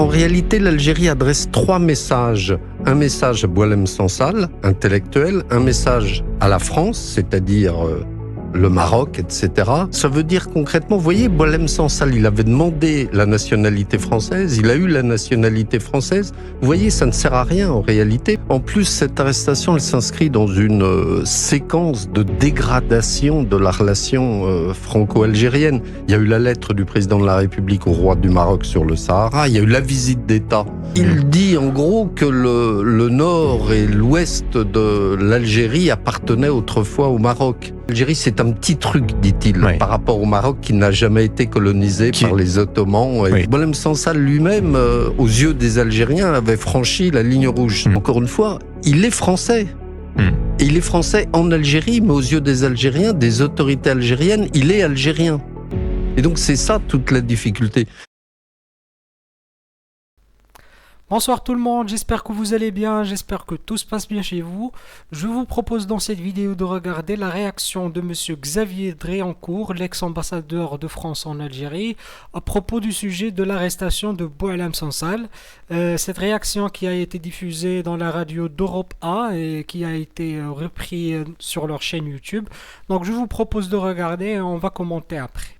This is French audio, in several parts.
En réalité, l'Algérie adresse 3 messages. Un message à Boualem Sansal, intellectuel, un message à la France, c'est-à-dire le Maroc, etc. Ça veut dire concrètement, vous voyez, Boualem Sansal, il avait demandé la nationalité française, il a eu la nationalité française. Vous voyez, ça ne sert à rien en réalité. En plus, cette arrestation, elle s'inscrit dans une séquence de dégradation de la relation franco-algérienne. Il y a eu la lettre du président de la République au roi du Maroc sur le Sahara, il y a eu la visite d'État. Il dit en gros que le nord et l'ouest de l'Algérie appartenaient autrefois au Maroc. L'Algérie, c'est un petit truc, dit-il, par rapport au Maroc qui n'a jamais été colonisé par les Ottomans. Et Boualem Sansal lui-même, aux yeux des Algériens, avait franchi la ligne rouge. Encore une fois, il est français. Et il est français en Algérie, mais aux yeux des Algériens, des autorités algériennes, il est algérien. Et donc c'est ça toute la difficulté. Bonsoir tout le monde, j'espère que vous allez bien, j'espère que tout se passe bien chez vous. Je vous propose dans cette vidéo de regarder la réaction de monsieur Xavier Driancourt, l'ex-ambassadeur de France en Algérie, à propos du sujet de l'arrestation de Boualem Sansal. Cette réaction qui a été diffusée dans la radio d'Europe A et qui a été reprise sur leur chaîne YouTube. Donc je vous propose de regarder et on va commenter après.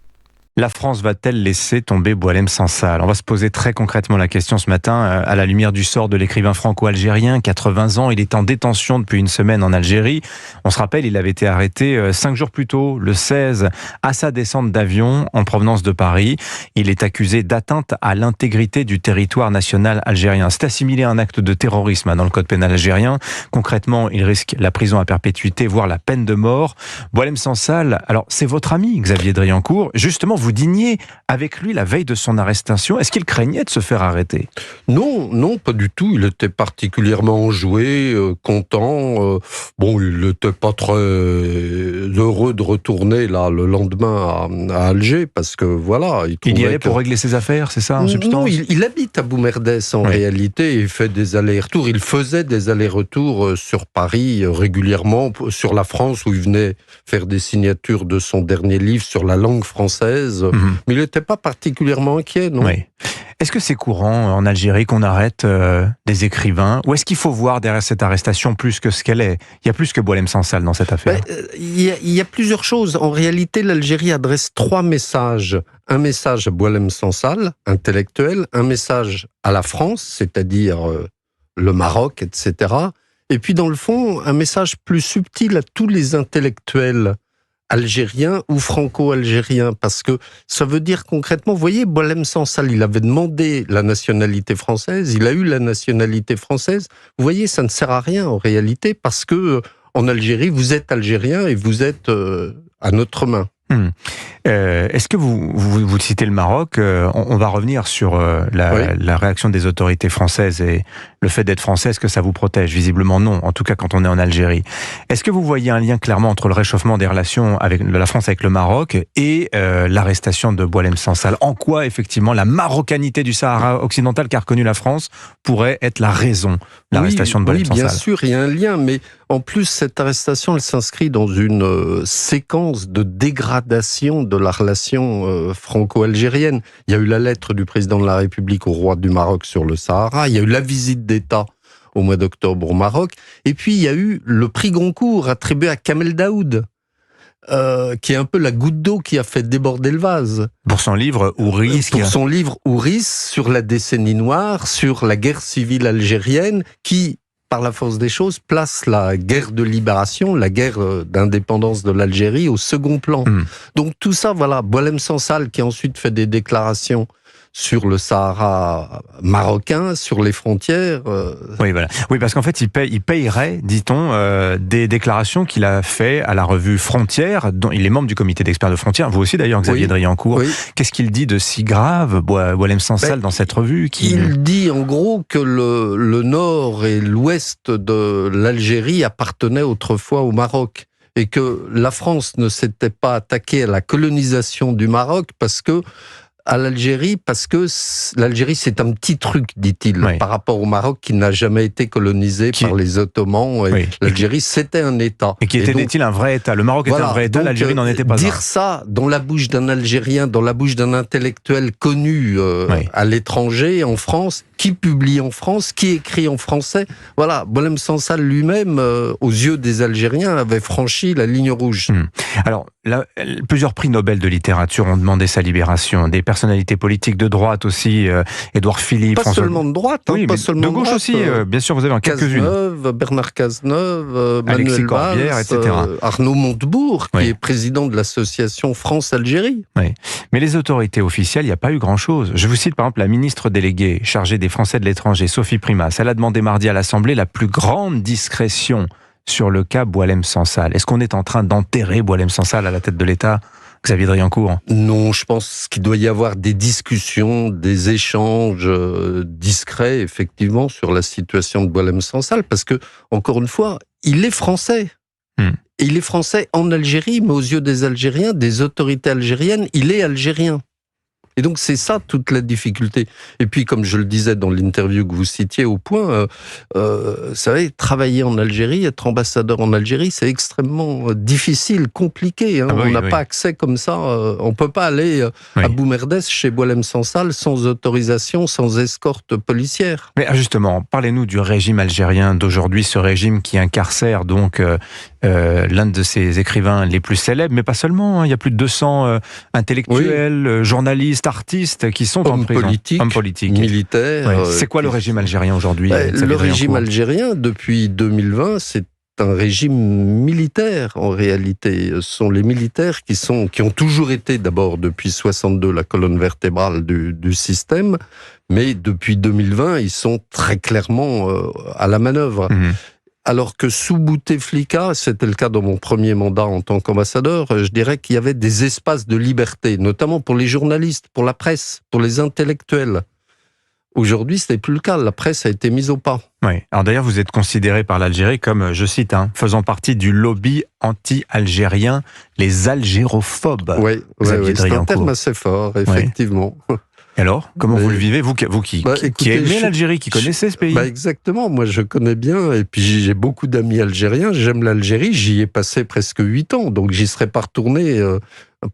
La France va-t-elle laisser tomber Boualem Sansal ? On va se poser très concrètement la question ce matin à la lumière du sort de l'écrivain franco-algérien, 80 ans. Il est en détention depuis une semaine en Algérie. On se rappelle, il avait été arrêté 5 jours plus tôt, le 16, à sa descente d'avion en provenance de Paris. Il est accusé d'atteinte à l'intégrité du territoire national algérien. C'est assimilé à un acte de terrorisme dans le code pénal algérien. Concrètement, il risque la prison à perpétuité, voire la peine de mort. Boualem Sansal, alors c'est votre ami Xavier Driancourt. Justement, vous dîniez avec lui la veille de son arrestation. Est-ce qu'il craignait de se faire arrêter ? Non, pas du tout. Il était particulièrement enjoué, content. Il n'était pas très heureux de retourner là le lendemain à Alger parce que voilà. Il y allait pour régler ses affaires, c'est ça en substance ? Non, il habite à Boumerdès en réalité. Il fait des allers-retours. Il faisait des allers-retours sur Paris régulièrement, sur la France où il venait faire des signatures de son dernier livre sur la langue française. Mais il n'était pas particulièrement inquiet, non ? Oui. Est-ce que c'est courant en Algérie qu'on arrête des écrivains ? Ou est-ce qu'il faut voir derrière cette arrestation plus que ce qu'elle est ? Il y a plus que Boualem Sansal dans cette affaire. Il y a plusieurs choses. En réalité, l'Algérie adresse 3 messages. Un message à Boualem Sansal, intellectuel, un message à la France, c'est-à-dire le Maroc, etc. Et puis dans le fond, un message plus subtil à tous les intellectuels algérien ou franco-algérien, parce que ça veut dire concrètement, vous voyez, Boualem Sansal, il avait demandé la nationalité française, il a eu la nationalité française. Vous voyez, ça ne sert à rien en réalité, parce que en Algérie, vous êtes algérien et vous êtes à notre main. Est-ce que vous citez le Maroc, on va revenir sur la réaction des autorités françaises et le fait d'être français, est-ce que ça vous protège ? Visiblement non, en tout cas quand on est en Algérie. Est-ce que vous voyez un lien clairement entre le réchauffement des relations avec la France avec le Maroc et l'arrestation de Boualem Sansal ? En quoi effectivement la marocanité du Sahara occidental qu'a reconnu la France pourrait être la raison de l'arrestation de Boualem Sansal ? Oui, bien sûr, il y a un lien, mais en plus cette arrestation, elle s'inscrit dans une séquence de dégradation de la relation franco-algérienne. Il y a eu la lettre du président de la République au roi du Maroc sur le Sahara, il y a eu la visite d'État au mois d'octobre au Maroc, et puis il y a eu le prix Goncourt attribué à Kamel Daoud, qui est un peu la goutte d'eau qui a fait déborder le vase. Pour son livre Ouris. Son livre Ouris sur la décennie noire, sur la guerre civile algérienne, qui, par la force des choses, place la guerre de libération, la guerre d'indépendance de l'Algérie au second plan. Donc tout ça, voilà, Boualem Sansal qui a ensuite fait des déclarations sur le Sahara marocain, sur les frontières. Oui, voilà. Oui, parce qu'en fait, il payerait, dit-on, des déclarations qu'il a fait à la revue Frontières, dont il est membre du comité d'experts de Frontières. Vous aussi, d'ailleurs, Xavier Driancourt. Oui. Qu'est-ce qu'il dit de si grave, Boualem Sansal, dans cette revue Il dit, en gros, que le nord et l'ouest de l'Algérie appartenaient autrefois au Maroc. Et que la France ne s'était pas attaquée à la colonisation du Maroc parce que à l'Algérie parce que l'Algérie, c'est un petit truc, dit-il, Oui. par rapport au Maroc qui n'a jamais été colonisé par les Ottomans. Et Oui. l'Algérie, c'était un État. Et qui était, dit-il, un vrai État. Le Maroc était un vrai État, l'Algérie n'en était pas un. Dire ça dans la bouche d'un Algérien, dans la bouche d'un intellectuel connu à l'étranger, en France, qui publie en France, qui écrit en français, voilà, Boualem Sansal lui-même, aux yeux des Algériens, avait franchi la ligne rouge. Alors, là, plusieurs prix Nobel de littérature ont demandé sa libération. Des personnalités politiques de droite aussi, Édouard Philippe, pas François... seulement de droite, oui, pas seulement de gauche droite, aussi, bien sûr, vous avez en quelques-unes. Cazeneuve, Bernard Cazeneuve, Alexis Manuel Corbière, Valls, etc. Arnaud Montebourg, qui est président de l'association France-Algérie. Oui. Mais les autorités officielles, il n'y a pas eu grand-chose. Je vous cite par exemple la ministre déléguée chargée des Français de l'étranger, Sophie Primas. Elle a demandé mardi à l'Assemblée la plus grande discrétion sur le cas Boualem Sansal. Est-ce qu'on est en train d'enterrer Boualem Sansal à la tête de l'État, Xavier Driancourt? Non, je pense qu'il doit y avoir des discussions, des échanges discrets, effectivement, sur la situation de Boualem Sansal, parce que, encore une fois, il est français. Et il est français en Algérie, mais aux yeux des Algériens, des autorités algériennes, il est algérien. Et donc c'est ça toute la difficulté. Et puis comme je le disais dans l'interview que vous citiez au point, vous savez, travailler en Algérie, être ambassadeur en Algérie, c'est extrêmement difficile, compliqué. On n'a pas accès comme ça. On peut pas aller à Boumerdès chez Boualem Sansal sans autorisation, sans escorte policière. Mais justement, parlez-nous du régime algérien d'aujourd'hui, ce régime qui incarcère donc l'un de ses écrivains les plus célèbres, mais pas seulement. Il y a plus de 200 intellectuels, journalistes, artistes qui sont en prison. Hommes politiques, militaires. C'est quoi le régime algérien aujourd'hui? Le régime algérien, depuis 2020, c'est un régime militaire en réalité. Ce sont les militaires qui ont toujours été d'abord depuis 62 la colonne vertébrale du système, mais depuis 2020, ils sont très clairement à la manœuvre. Alors que sous Bouteflika, c'était le cas dans mon premier mandat en tant qu'ambassadeur, je dirais qu'il y avait des espaces de liberté, notamment pour les journalistes, pour la presse, pour les intellectuels. Aujourd'hui, ce n'est plus le cas. La presse a été mise au pas. Oui. Alors d'ailleurs, vous êtes considéré par l'Algérie comme, je cite, faisant partie du lobby anti-algérien, les algérophobes. Oui, c'est un terme assez fort, effectivement. Et alors, comment vous le vivez, vous qui aimez l'Algérie, qui connaissez ce pays? Exactement, moi je connais bien, et puis j'ai beaucoup d'amis algériens, j'aime l'Algérie, j'y ai passé presque 8 ans, donc j'y serais pas retourné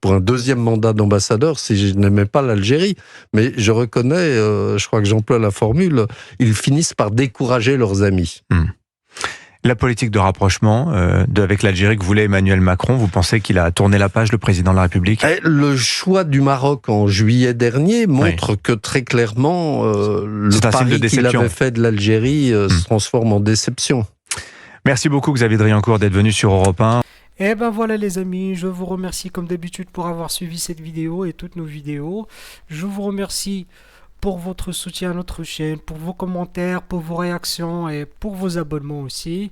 pour un deuxième mandat d'ambassadeur si je n'aimais pas l'Algérie. Mais je reconnais, je crois que j'emploie la formule, ils finissent par décourager leurs amis. La politique de rapprochement avec l'Algérie que voulait Emmanuel Macron, vous pensez qu'il a tourné la page, le président de la République? Le choix du Maroc en juillet dernier montre que très clairement le pari qu'il avait fait de l'Algérie se transforme en déception. Merci beaucoup Xavier Driancourt d'être venu sur Europe 1. Et ben voilà les amis, je vous remercie comme d'habitude pour avoir suivi cette vidéo et toutes nos vidéos. Je vous remercie pour votre soutien à notre chaîne, pour vos commentaires, pour vos réactions et pour vos abonnements aussi.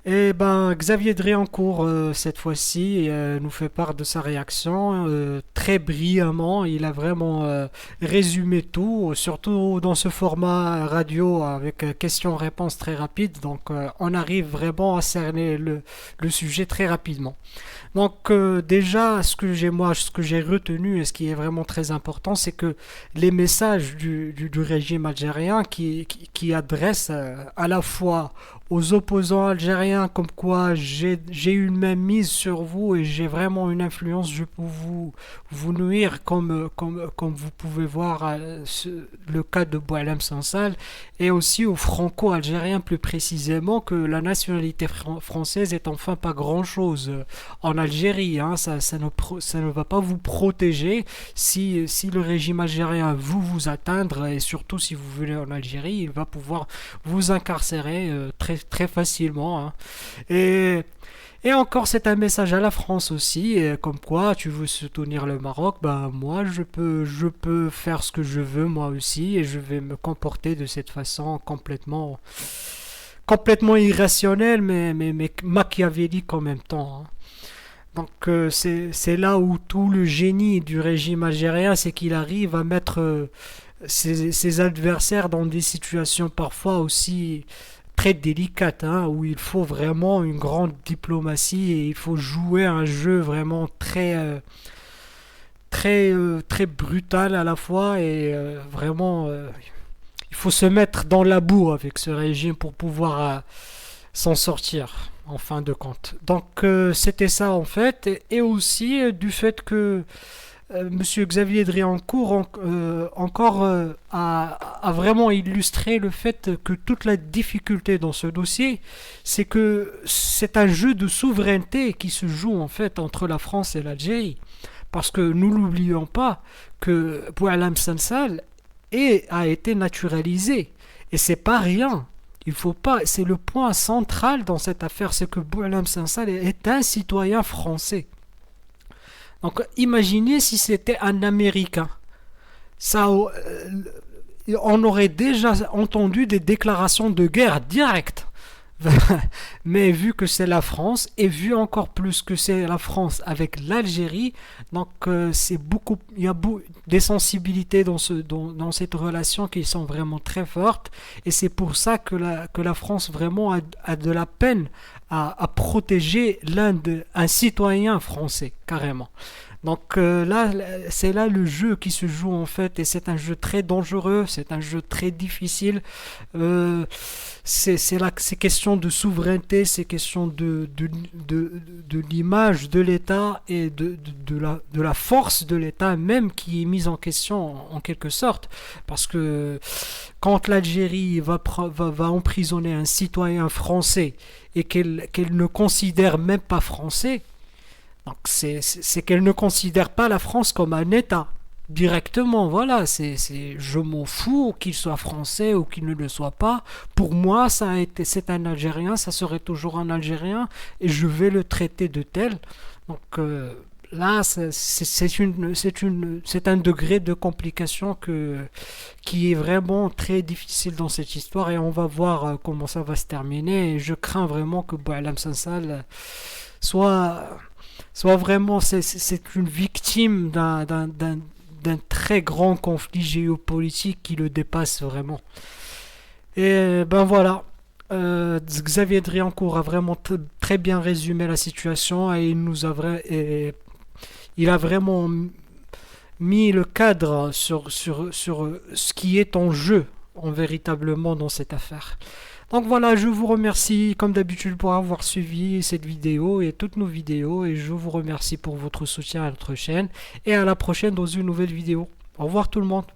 Et ben Xavier Driancourt cette fois-ci nous fait part de sa réaction très brillamment. Il a vraiment résumé tout, surtout dans ce format radio avec questions-réponses très rapides. Donc on arrive vraiment à cerner le sujet très rapidement. Donc déjà, ce que j'ai retenu et ce qui est vraiment très important, c'est que les messages du régime algérien qui adressent à la fois aux opposants algériens comme quoi j'ai une main mise sur vous et j'ai vraiment une influence, je peux vous nuire comme vous pouvez voir le cas de Boualem Sansal, et aussi aux franco-algériens plus précisément que la nationalité française est enfin pas grand chose en Algérie, ça ne va pas vous protéger si le régime algérien vous atteindre, et surtout si vous venez en Algérie, il va pouvoir vous incarcérer très facilement. Et encore, c'est un message à la France aussi, comme quoi tu veux soutenir le Maroc, moi je peux faire ce que je veux moi aussi, et je vais me comporter de cette façon complètement irrationnelle, mais machiavélique en même temps. Donc c'est là où tout le génie du régime algérien, c'est qu'il arrive à mettre ses adversaires dans des situations parfois aussi très délicate, où il faut vraiment une grande diplomatie et il faut jouer un jeu vraiment très très brutal à la fois et vraiment il faut se mettre dans la boue avec ce régime pour pouvoir s'en sortir en fin de compte. Donc c'était ça en fait et aussi du fait que Monsieur Xavier Driancourt encore a vraiment illustré le fait que toute la difficulté dans ce dossier, c'est que c'est un jeu de souveraineté qui se joue en fait entre la France et l'Algérie. Parce que nous n'oublions pas que Boualem Sansal a été naturalisé. Et c'est pas rien. Il faut pas, c'est le point central dans cette affaire, c'est que Boualem Sansal est un citoyen français. Donc imaginez si c'était un Américain. On aurait déjà entendu des déclarations de guerre directes. Mais vu que c'est la France et vu encore plus que c'est la France avec l'Algérie, donc il y a des sensibilités dans cette relation qui sont vraiment très fortes et c'est pour ça que la France vraiment a de la peine à protéger un citoyen français carrément. Donc là, c'est là le jeu qui se joue en fait, et c'est un jeu très dangereux, c'est un jeu très difficile. C'est question de souveraineté, c'est question de l'image de l'État et de la force de l'État même qui est mise en question en quelque sorte. Parce que quand l'Algérie va emprisonner un citoyen français et qu'elle ne considère même pas français, donc c'est qu'elle ne considère pas la France comme un État directement. Voilà, je m'en fous qu'il soit français ou qu'il ne le soit pas. Pour moi, c'est un Algérien, ça serait toujours un Algérien et je vais le traiter de tel. Donc là, c'est un degré de complication qui est vraiment très difficile dans cette histoire et on va voir comment ça va se terminer. Et je crains vraiment que Boualem Sansal soit vraiment c'est une victime d'un très grand conflit géopolitique qui le dépasse vraiment. Et ben voilà, Xavier Driancourt a vraiment très bien résumé la situation et il a vraiment mis le cadre sur ce qui est en jeu véritablement dans cette affaire. Donc voilà, je vous remercie comme d'habitude pour avoir suivi cette vidéo et toutes nos vidéos et je vous remercie pour votre soutien à notre chaîne et à la prochaine dans une nouvelle vidéo. Au revoir tout le monde.